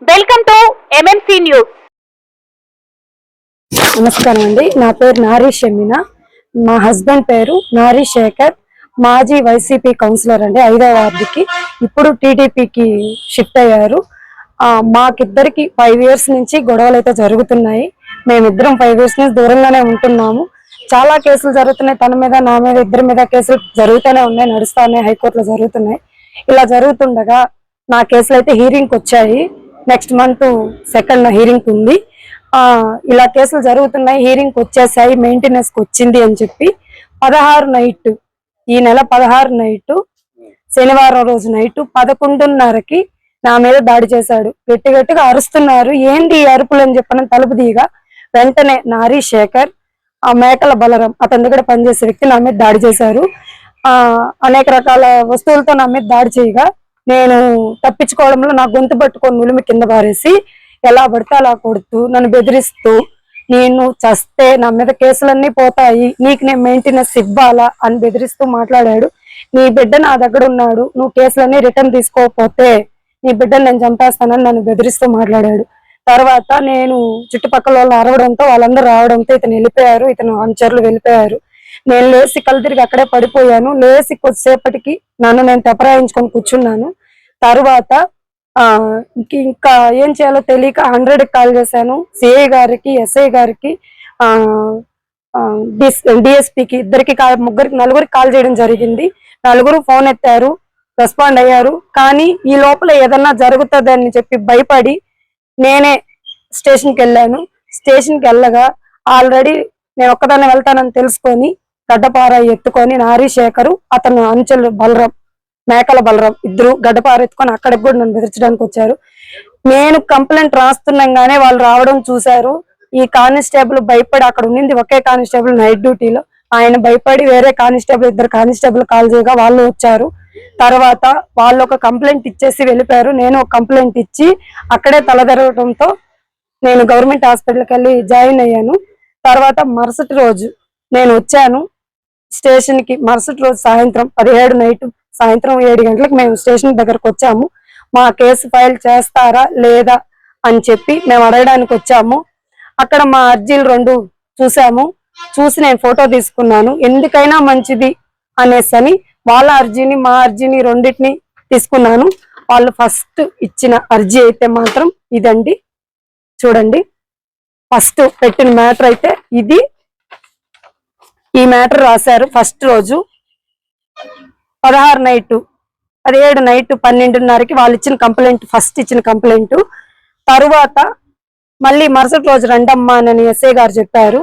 Welcome to MMC news. నమస్కారం అండి. నా పేరు నారీ షమీనా. మా హస్బెండ్ పేరు నారీ శేఖర్. మాజీ వైసీపీ కౌన్సిలర్ అండి, 5వ వార్డుకి. ఇప్పుడు టీడీపీకి షిఫ్ట్ అయ్యారు. మాకిద్దరికి 5 years నుంచి గొడవలు అయితే జరుగుతున్నాయి. మేమిద్దరం 5 years నుంచి దూరంగానే ఉంటున్నాము. చాలా కేసులు జరుగుతున్నాయి, తన మీద నా మీద, ఇద్దరి మీద కేసులు జరుగుతూనే ఉన్నాయి, నడుస్తా ఉన్నాయి, హైకోర్టులో జరుగుతున్నాయి. ఇలా జరుగుతుండగా నా కేసులు అయితే హీరింగ్కి వచ్చాయి. నెక్స్ట్ మంత్ 2nd హీరింగ్ ఉంది. ఇలా కేసులు జరుగుతున్నాయి, హీరింగ్ వచ్చేసాయి, మెయింటెనెన్స్ కి వచ్చింది అని చెప్పి 16 నైట్, ఈ నెల 16 నైట్, శనివారం రోజు నైట్ 11:30కి నా మీద దాడి చేశాడు. గట్టిగా అరుస్తున్నారు. ఏంటి ఈ అరుపులు అని చెప్పని తలుపు దిగా వెంటనే నారీ శేఖర్, మేకల బలరాం, అతని దగ్గర పనిచేసే వ్యక్తి నా మీద దాడి చేశారు. అనేక రకాల వస్తువులతో నా మీద దాడి చేయగా నేను తప్పించుకోవడంలో నా గొంతు పట్టుకొని నులిమి కింద పారేసి ఎలా పడితే అలా కొడుతూ నన్ను బెదిరిస్తూ, నేను చస్తే నా మీద కేసులన్నీ పోతాయి, నీకు నేను మెయింటెనెన్స్ ఇవ్వాలా అని బెదిరిస్తూ మాట్లాడాడు. నీ బిడ్డ నా దగ్గర ఉన్నాడు, నువ్వు కేసులన్నీ రిటర్న్ తీసుకోకపోతే నీ బిడ్డను నేను చంపేస్తానని నన్ను బెదిరిస్తూ మాట్లాడాడు. తర్వాత నేను చుట్టుపక్కల వాళ్ళు అరవడంతో, వాళ్ళందరూ రావడంతో ఇతను వెళ్ళిపోయారు, ఇతను అనుచరులు వెళ్ళిపోయారు. నేను లేచి కళ్ళు తిరిగి అక్కడే పడిపోయాను. లేచి కొద్దిసేపటికి నన్ను నేను తెపరాయించుకొని కూర్చున్నాను. తర్వాత ఇంకా ఏం చేయాలో తెలియక 100కి కాల్ చేశాను. సిఐ గారికి, ఎస్ఐ గారికి, డిఎస్పీకి, నలుగురికి కాల్ చేయడం జరిగింది. నలుగురు ఫోన్ ఎత్తారు, రెస్పాండ్ అయ్యారు. కానీ ఈ లోపల ఏదన్నా జరుగుతుందని చెప్పి భయపడి నేనే స్టేషన్కి వెళ్ళాను. స్టేషన్కి వెళ్ళగా ఆల్రెడీ నేను ఒక్కదాన్ని వెళ్తానని తెలుసుకొని గడ్డపార ఎత్తుకొని నారీ శేఖరు, అతను అంచెలు బలరాం, మేకల బలరాం ఇద్దరు గడ్డపార ఎత్తుకొని అక్కడికి కూడా నన్ను బెదిరించడానికి వచ్చారు. నేను కంప్లైంట్ రాస్తున్నాగానే వాళ్ళు రావడం చూశారు. ఈ కానిస్టేబుల్ భయపడి, అక్కడ ఉండింది ఒకే కానిస్టేబుల్ నైట్ డ్యూటీలో, ఆయన భయపడి వేరే కానిస్టేబుల్, 2 కానిస్టేబుల్ కాల్ చేయగా వాళ్ళు వచ్చారు. తర్వాత వాళ్ళు ఒక కంప్లైంట్ ఇచ్చేసి వెళ్ళిపోయారు. నేను ఒక కంప్లైంట్ ఇచ్చి అక్కడే తలదరగడంతో నేను గవర్నమెంట్ హాస్పిటల్కి వెళ్ళి జాయిన్ అయ్యాను. తర్వాత మరుసటి రోజు నేను వచ్చాను స్టేషన్కి. మరుసటి రోజు సాయంత్రం 17 నైట్, సాయంత్రం 7 గంటలకు మేము స్టేషన్ దగ్గరకు వచ్చాము. మా కేసు ఫైల్ చేస్తారా లేదా అని చెప్పి మేము అడగడానికి వచ్చాము. అక్కడ మా అర్జీలు 2 చూసాము. చూసి నేను ఫోటో తీసుకున్నాను. ఎందుకైనా మంచిది అనేసి వాళ్ళ అర్జీని, మా అర్జీని రెండింటిని తీసుకున్నాను. వాళ్ళు ఫస్ట్ ఇచ్చిన అర్జీ అయితే మాత్రం ఇదండి, చూడండి. ఫస్ట్ పెట్టిన మ్యాటర్ అయితే ఇది. ఈ మ్యాటర్ రాశారు ఫస్ట్ రోజు 16 నైట్, 17 నైట్ 12:30కి వాళ్ళు ఇచ్చిన కంప్లైంట్, ఫస్ట్ ఇచ్చిన కంప్లైంట్. తరువాత మళ్ళీ మరుసటి రోజు రండమ్మా అని ఎస్ఐ గారు చెప్పారు.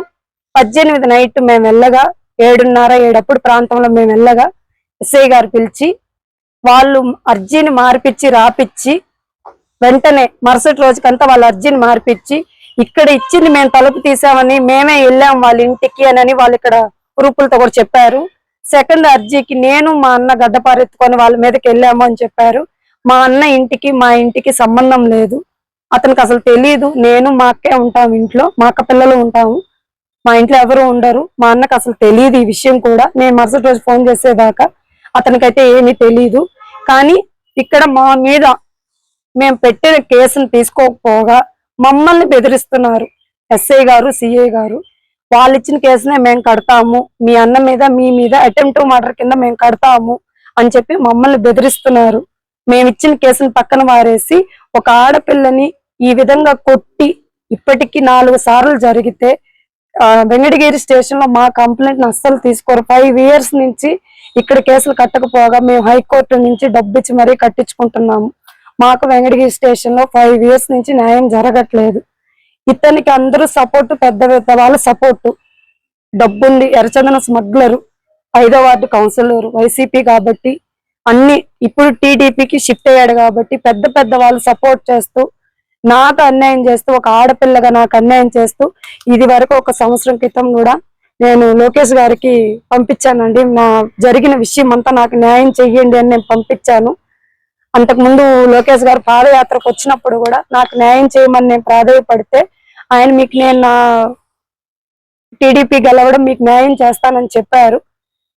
18 నైట్ మేము వెళ్ళగా, 7:30, 7 ప్రాంతంలో మేము వెళ్ళగా ఎస్ఐ గారు పిలిచి వాళ్ళు అర్జీని మార్పిచ్చి రాపిచ్చి వెంటనే మరుసటి రోజుకంతా వాళ్ళ అర్జీని మార్పిచ్చి, ఇక్కడ ఇచ్చింది మేము తలుపు తీసామని, మేమే వెళ్ళాం వాళ్ళ ఇంటికి అని వాళ్ళు ఇక్కడ ప్రూఫ్లతో కూడా చెప్పారు. 2nd అర్జీకి నేను మా అన్న గడ్డపారెత్తుకొని వాళ్ళ మీదకి వెళ్ళాము అని చెప్పారు. మా అన్న ఇంటికి మా ఇంటికి సంబంధం లేదు, అతనికి అసలు తెలియదు. నేను మా అక్కే ఉంటాము ఇంట్లో, మా అక్క పిల్లలు ఉంటాము, మా ఇంట్లో ఎవరు ఉండరు. మా అన్నకు అసలు తెలియదు ఈ విషయం కూడా. నేను మరుసటి రోజు ఫోన్ చేసేదాకా అతనికైతే ఏమీ తెలీదు. కానీ ఇక్కడ మా మీద మేము పెట్టిన కేసును తీసుకోకపోగా మమ్మల్ని బెదిరిస్తున్నారు ఎస్ఐ గారు, సిఐ గారు. వాళ్ళు ఇచ్చిన కేసునే మేము కడతాము, మీ అన్న మీద, మీ మీద అటెంప్ట్ మర్డర్ కింద మేము కడతాము అని చెప్పి మమ్మల్ని బెదిరిస్తున్నారు. మేము ఇచ్చిన కేసును పక్కన వారేసి ఒక ఆడపిల్లని ఈ విధంగా కొట్టి ఇప్పటికీ 4 సార్లు జరిగితే వెంకటగిరి స్టేషన్ లో మా కంప్లైంట్ అస్సలు తీసుకోరు. 5 years నుంచి ఇక్కడ కేసులు కట్టకపోగా మేము హైకోర్టు నుంచి డబ్బిచ్చి మరీ కట్టించుకుంటున్నాము. మాకు వెంకటగిరి స్టేషన్ లో 5 years నుంచి న్యాయం జరగట్లేదు. ఇతనికి అందరూ సపోర్టు, పెద్ద పెద్ద వాళ్ళ సపోర్టు, డబ్బుంది, ఎర్రచందన స్మగ్లరు, 5వ వార్డు కౌన్సిలర్, వైసీపీ కాబట్టి అన్ని, ఇప్పుడు టీడీపీకి షిఫ్ట్ అయ్యాడు కాబట్టి పెద్ద పెద్ద వాళ్ళు సపోర్ట్ చేస్తూ నాకు అన్యాయం చేస్తూ, ఒక ఆడపిల్లగా నాకు అన్యాయం చేస్తూ, ఇది వరకు 1 సంవత్సరం క్రితం కూడా నేను లోకేష్ గారికి పంపించానండి. నా జరిగిన విషయం అంతా నాకు న్యాయం చెయ్యండి అని నేను పంపించాను. అంతకుముందు లోకేష్ గారు పాదయాత్రకు వచ్చినప్పుడు కూడా నాకు న్యాయం చేయమని నేను ప్రాధేయపడితే ఆయన మీకు నేను నా టీడీపీ గెలవడం మీకు న్యాయం చేస్తానని చెప్పారు.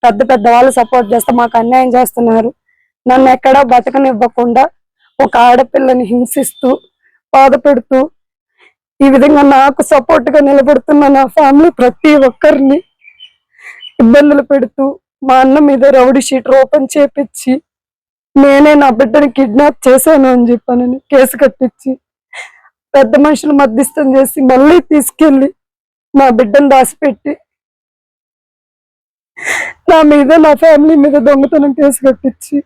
పెద్ద పెద్ద వాళ్ళు సపోర్ట్ చేస్తే మాకు అన్యాయం చేస్తున్నారు. నన్ను ఎక్కడా బతకనివ్వకుండా ఒక ఆడపిల్లని హింసిస్తూ బాధ పెడుతూ ఈ విధంగా నాకు సపోర్ట్ గా నిలబడుతున్న నా ఫ్యామిలీ ప్రతి ఒక్కరిని ఇబ్బందులు పెడుతూ మా అన్న మీద రౌడీ షీటర్ ఓపెన్ చేపించి నేనే నా బిడ్డని కిడ్నాప్ చేశాను అని చెప్పానని కేసు కట్టించి పెద్ద మనుషులు మధ్యస్థం చేసి మళ్ళీ తీసుకెళ్లి నా బిడ్డను దాచిపెట్టి నా మీద నా ఫ్యామిలీ మీద దొంగతనం కేసు కట్టించి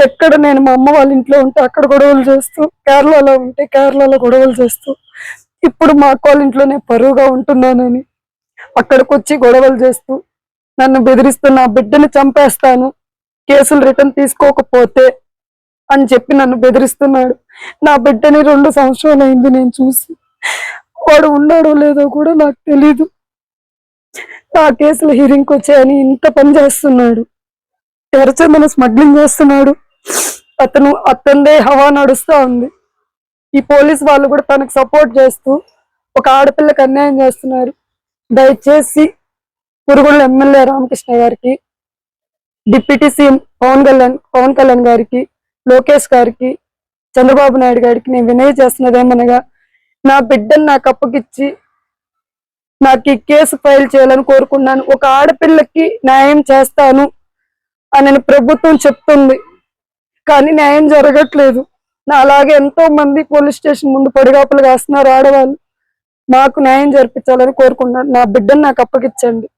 ఎక్కడ నేను మా అమ్మ వాళ్ళ ఇంట్లో ఉంటే అక్కడ గొడవలు చేస్తూ కేరళలో ఉంటే కేరళలో గొడవలు చేస్తూ ఇప్పుడు మా అక్క వాళ్ళ ఇంట్లోనే పరువుగా ఉంటున్నానని అక్కడికి వచ్చి గొడవలు చేస్తూ నన్ను బెదిరిస్తూ నా బిడ్డని చంపేస్తాను కేసులు రిటర్న్ తీసుకోకపోతే అని చెప్పి నన్ను బెదిరిస్తున్నాడు. నా బిడ్డని 2 సంవత్సరాలు అయింది నేను చూసి. వాడు ఉన్నాడో లేదో కూడా నాకు తెలీదు. నా కేసులు హీరింగ్కి వచ్చాయని ఇంత పని చేస్తున్నాడు. ఎర్రచందన స్మగ్లింగ్ చేస్తున్నాడు. అతనిదే హవా నడుస్తా ఉంది. ఈ పోలీస్ వాళ్ళు కూడా తనకు సపోర్ట్ చేస్తూ ఒక ఆడపిల్లకి అన్యాయం చేస్తున్నారు. దయచేసి పురుగుల ఎమ్మెల్యే రామకృష్ణ గారికి, డిప్యూటీ సీఎం పవన్ కళ్యాణ్ గారికి, లోకేష్ గారికి, చంద్రబాబు నాయుడు గారికి నేను వినయ చేస్తున్నదేమనగా నా బిడ్డను నాకు అప్పగిచ్చి నాకు ఈ కేసు ఫైల్ చేయాలని కోరుకున్నాను. ఒక ఆడపిల్లకి న్యాయం చేస్తాను అని ప్రభుత్వం చెప్తుంది, కానీ న్యాయం జరగట్లేదు. నా అలాగే ఎంతో మంది పోలీస్ స్టేషన్ ముందు పడిగాపులు కాస్తున్నారు ఆడవాళ్ళు. నాకు న్యాయం జరిపించాలని కోరుకున్నాను. నా బిడ్డను నాకు అప్పగిచ్చండి.